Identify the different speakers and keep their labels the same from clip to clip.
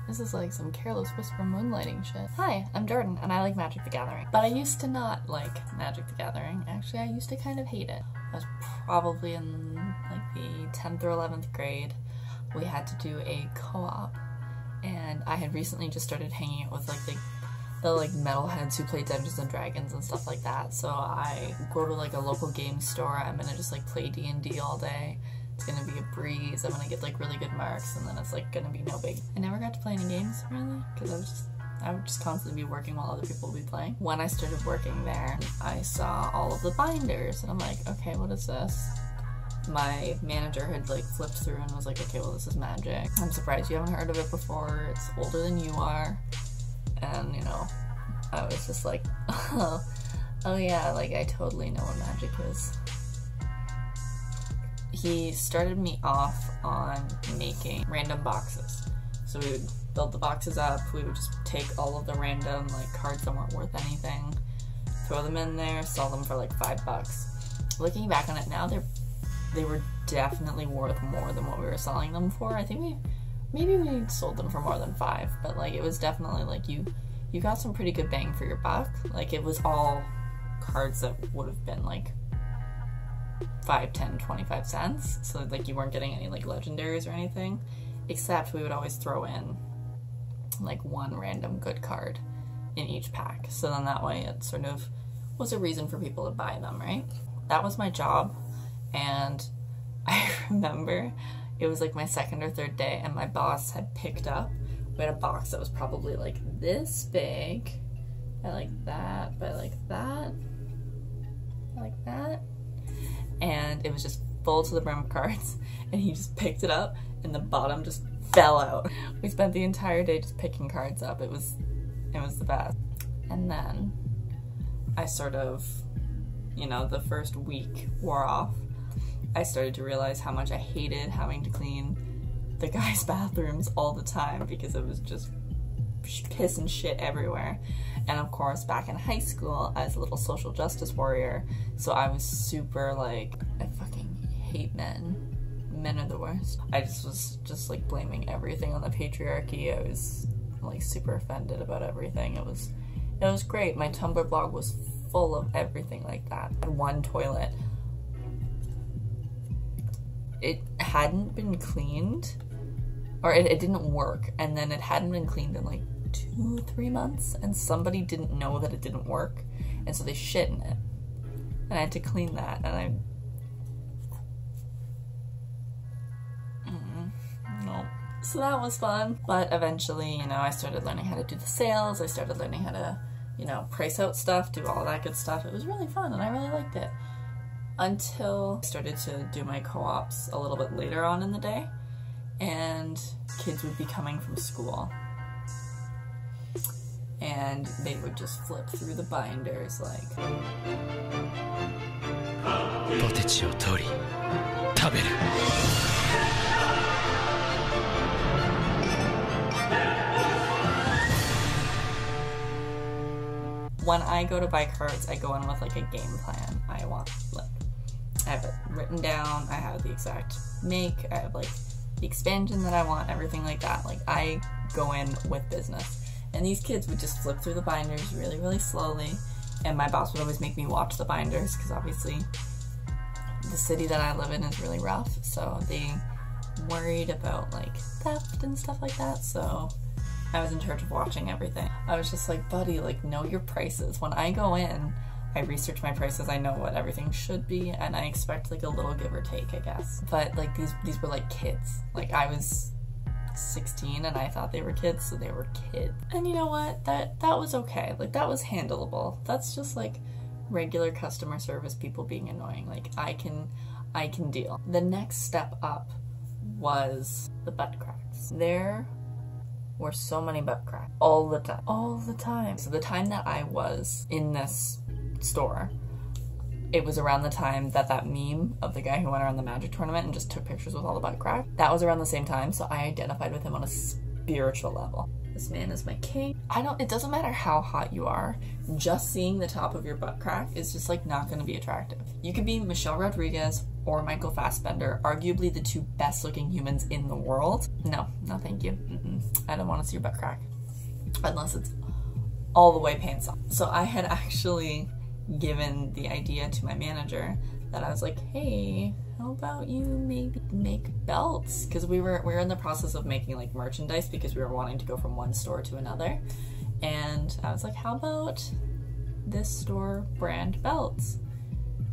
Speaker 1: This is like some Careless Whisper moonlighting shit. Hi, I'm Jordan, and I like Magic the Gathering. But I used to not like Magic the Gathering. Actually, I used to kind of hate it. I was probably in like the 10th or 11th grade. We had to do a co-op, and I had recently just started hanging out with like the metalheads who play Dungeons and Dragons and stuff like that. So I go to like a local game store. I'm gonna just like play D&D all day. It's gonna be a breeze. I'm gonna get like really good marks, and then it's like gonna be no big. I never got to play any games really, because I would just constantly be working while other people would be playing. When I started working there, I saw all of the binders, and I'm like, okay, what is this? My manager had like flipped through and was like, okay, well, this is Magic. I'm surprised you haven't heard of it before. It's older than you are. And, you know, I was just like, oh yeah, like I totally know what Magic is. He started me off on making random boxes. So we would build the boxes up, we would just take all of the random like cards that weren't worth anything, throw them in there, sell them for like $5. Looking back on it now, they were definitely worth more than what we were selling them for. I think maybe we sold them for more than $5, but like it was definitely like you got some pretty good bang for your buck. Like it was all cards that would have been like 5, 10, 25 cents. So like you weren't getting any like legendaries or anything, except we would always throw in like one random good card in each pack. So then that way it sort of was a reason for people to buy them, right? That was my job. And I remember it was like my second or third day, and my boss had picked up, we had a box that was probably like this big, by like that, by like that, by like that, and it was just full to the brim of cards, and he just picked it up and the bottom just fell out. We spent the entire day just picking cards up. It was the best. And then I sort of, you know, the first week wore off. I started to realize how much I hated having to clean the guys' bathrooms all the time, because it was just piss and shit everywhere. And of course, back in high school, I was a little social justice warrior, so I was super like, I fucking hate men. Men are the worst. I just was just like blaming everything on the patriarchy. I was like super offended about everything. It was great. My Tumblr blog was full of everything like that. One toilet, it hadn't been cleaned, or it didn't work, and then it hadn't been cleaned in like 2-3 months, and somebody didn't know that it didn't work, and so they shit in it, and I had to clean that, and no. So that was fun, but eventually, you know, I started learning how to do the sales, I started learning how to, you know, price out stuff, do all that good stuff. It was really fun, and I really liked it. Until I started to do my co-ops a little bit later on in the day, and kids would be coming from school, and they would just flip through the binders like, when I go to buy cards, I go in with like a game plan. I have it written down, I have the exact make, I have like the expansion that I want, everything like that. Like I go in with business. And these kids would just flip through the binders really, really slowly. And my boss would always make me watch the binders, because obviously the city that I live in is really rough. So they worried about like theft and stuff like that. So I was in charge of watching everything. I was just like, buddy, like know your prices. When I go in, I research my prices, I know what everything should be, and I expect like a little give or take, I guess. But like these were like kids. Like I was 16 and I thought they were kids, so they were kids. And you know what? That was okay. Like that was handleable. That's just like regular customer service people being annoying. Like I can deal. The next step up was the butt cracks. There were so many butt cracks all the time. All the time. So the time that I was in this store, it was around the time that meme of the guy who went around the Magic tournament and just took pictures with all the butt crack. That was around the same time, so I identified with him on a spiritual level. This man is my king. It doesn't matter how hot you are, just seeing the top of your butt crack is just like not gonna be attractive. You could be Michelle Rodriguez or Michael Fassbender, arguably the two best looking humans in the world. No thank you. I don't want to see your butt crack. Unless it's all the way pants off. So I had actually given the idea to my manager that I was like, hey, how about you maybe make belts? Because we were in the process of making like merchandise because we were wanting to go from one store to another. And I was like, how about this store brand belts?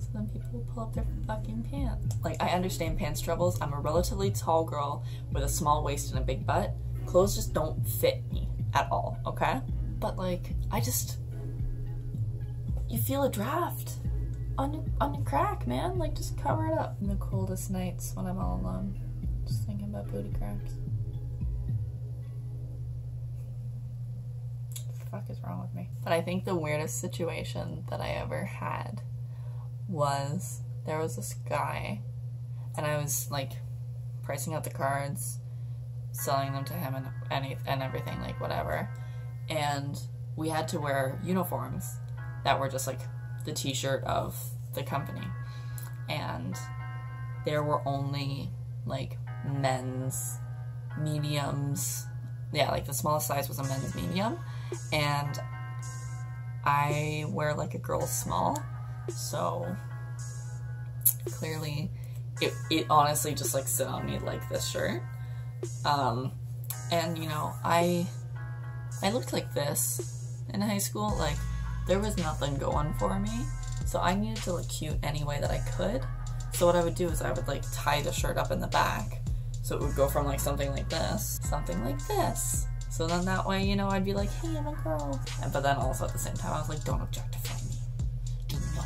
Speaker 1: So then people will pull up their fucking pants. Like, I understand pants troubles. I'm a relatively tall girl with a small waist and a big butt. Clothes just don't fit me at all, okay? But like, you feel a draft on your crack, man. Like, just cover it up. In the coldest nights when I'm all alone, just thinking about booty cracks. What the fuck is wrong with me? But I think the weirdest situation that I ever had was, there was this guy, and I was like pricing out the cards, selling them to him and everything, like whatever. And we had to wear uniforms that were just like the t-shirt of the company. And there were only like men's mediums. Yeah, like the smallest size was a men's medium. And I wear like a girl's small. So clearly it honestly just like sit on me like this shirt. And you know, I looked like this in high school. Like, there was nothing going for me, so I needed to look cute any way that I could. So what I would do is I would like tie the shirt up in the back, so it would go from like something like this, something like this. So then that way, you know, I'd be like, hey, I'm a girl. But then also at the same time, I was like, don't objectify me. Do not.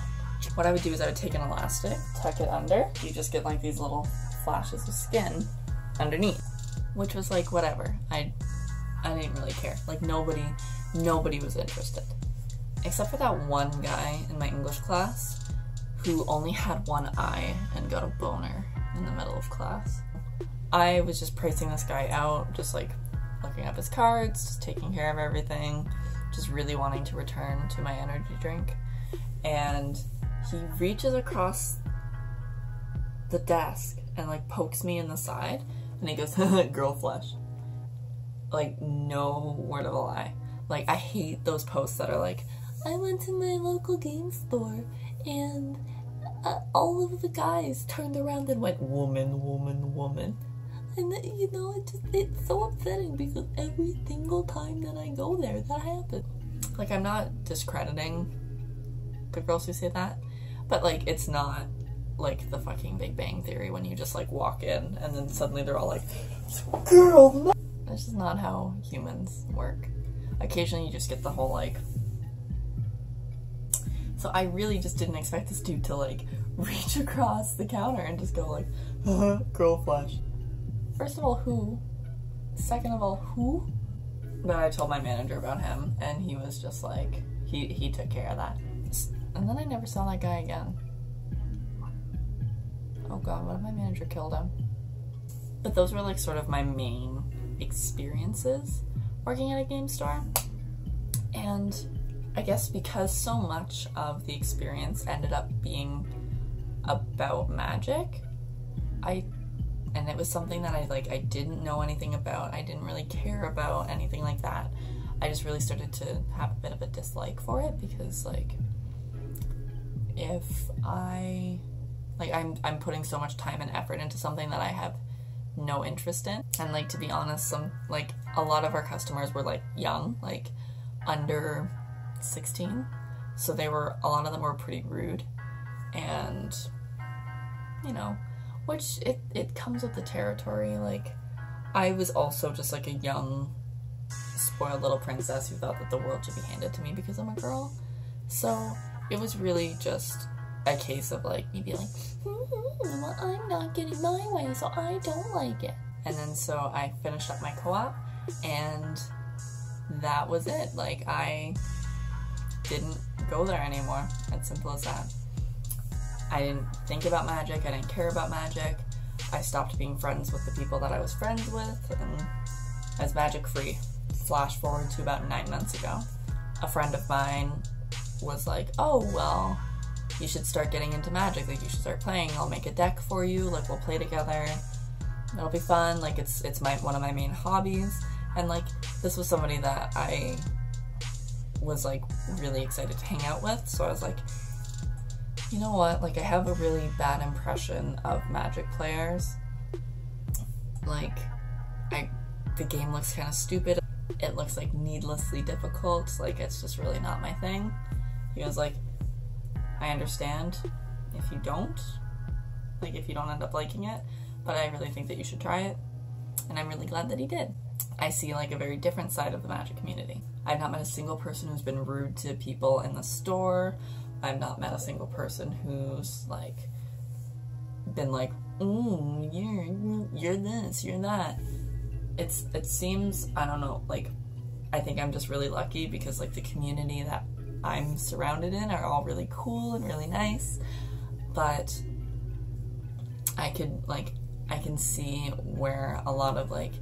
Speaker 1: What I would do is I would take an elastic, tuck it under. You just get like these little flashes of skin underneath, which was like, whatever. I didn't really care. Like, nobody was interested. Except for that one guy in my English class who only had one eye and got a boner in the middle of class. I was just pricing this guy out, just like looking up his cards, just taking care of everything, just really wanting to return to my energy drink. And he reaches across the desk and like pokes me in the side, and he goes, girl flesh. Like, no word of a lie. Like, I hate those posts that are like, I went to my local game store and all of the guys turned around and went, woman, woman, woman. And you know, it's so upsetting because every single time that I go there, that happens. Like, I'm not discrediting the girls who say that, but like, it's not like the fucking Big Bang Theory when you just like walk in and then suddenly they're all like, girl, no. That's just not how humans work. Occasionally you just get the whole like... So I really just didn't expect this dude to like reach across the counter and just go like, girl flesh. First of all, who? Second of all, who? But I told my manager about him and he was just like, he took care of that. And then I never saw that guy again. Oh god, what if my manager killed him? But those were like sort of my main experiences working at a game store. And I guess because so much of the experience ended up being about magic, and it was something that I didn't know anything about, I didn't really care about anything like that. I just really started to have a bit of a dislike for it because like, if I'm putting so much time and effort into something that I have no interest in. And like, to be honest, a lot of our customers were like young, like under 16, so a lot of them were pretty rude, and you know, which it comes with the territory. Like, I was also just like a young spoiled little princess who thought that the world should be handed to me because I'm a girl. So it was really just a case of like me being like, well, I'm not getting my way, so I don't like it. And then so I finished up my co-op, and that was it. Like, I didn't go there anymore. As simple as that. I didn't think about magic. I didn't care about magic. I stopped being friends with the people that I was friends with, and I was magic free. Flash forward to about 9 months ago. A friend of mine was like, oh, well, you should start getting into magic. Like, you should start playing. I'll make a deck for you. Like, we'll play together. It'll be fun. Like, it's one of my main hobbies. And like, this was somebody that I was like really excited to hang out with, so I was like, you know what, like I have a really bad impression of Magic players. Like, the game looks kind of stupid. It looks like needlessly difficult. Like, it's just really not my thing. He was like, I understand if you don't end up liking it, but I really think that you should try it. And I'm really glad that he did. I see like a very different side of the Magic community. I've not met a single person who's been rude to people in the store. I've not met a single person who's like been like, you're this, you're that. It seems, I don't know, like, I think I'm just really lucky because like the community that I'm surrounded in are all really cool and really nice, but I can see where a lot of like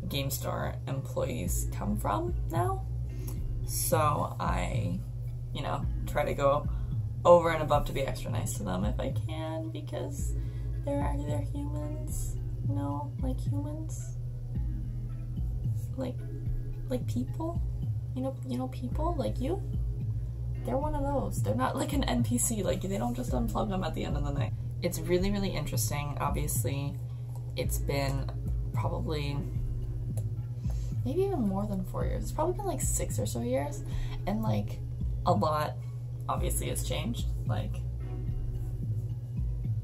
Speaker 1: game store employees come from now. So I, you know, try to go over and above to be extra nice to them if I can, because they're humans, you know, like humans. Like people, you know people like you, they're one of those. They're not like an NPC, like they don't just unplug them at the end of the night. It's really, really interesting. Obviously, it's been probably maybe even more than 4 years. It's probably been like 6 or so years, and like a lot obviously has changed. Like,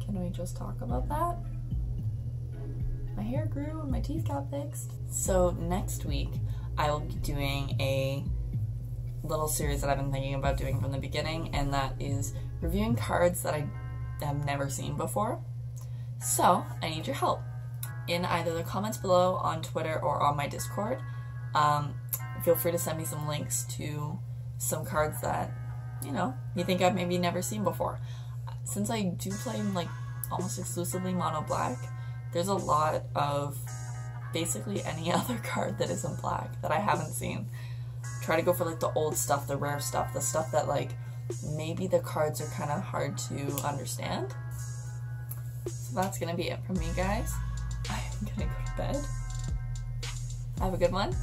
Speaker 1: can we just talk about that? My hair grew and my teeth got fixed. So next week I will be doing a little series that I've been thinking about doing from the beginning, and that is reviewing cards that I have never seen before. So I need your help in either the comments below on Twitter or on my Discord. Feel free to send me some links to some cards that, you know, you think I've maybe never seen before. Since I do play like almost exclusively mono black, there's a lot of basically any other card that isn't black that I haven't seen. Try to go for like the old stuff, the rare stuff, the stuff that like maybe the cards are kind of hard to understand. So that's gonna be it from me, guys. I'm gonna go to bed. Have a good one.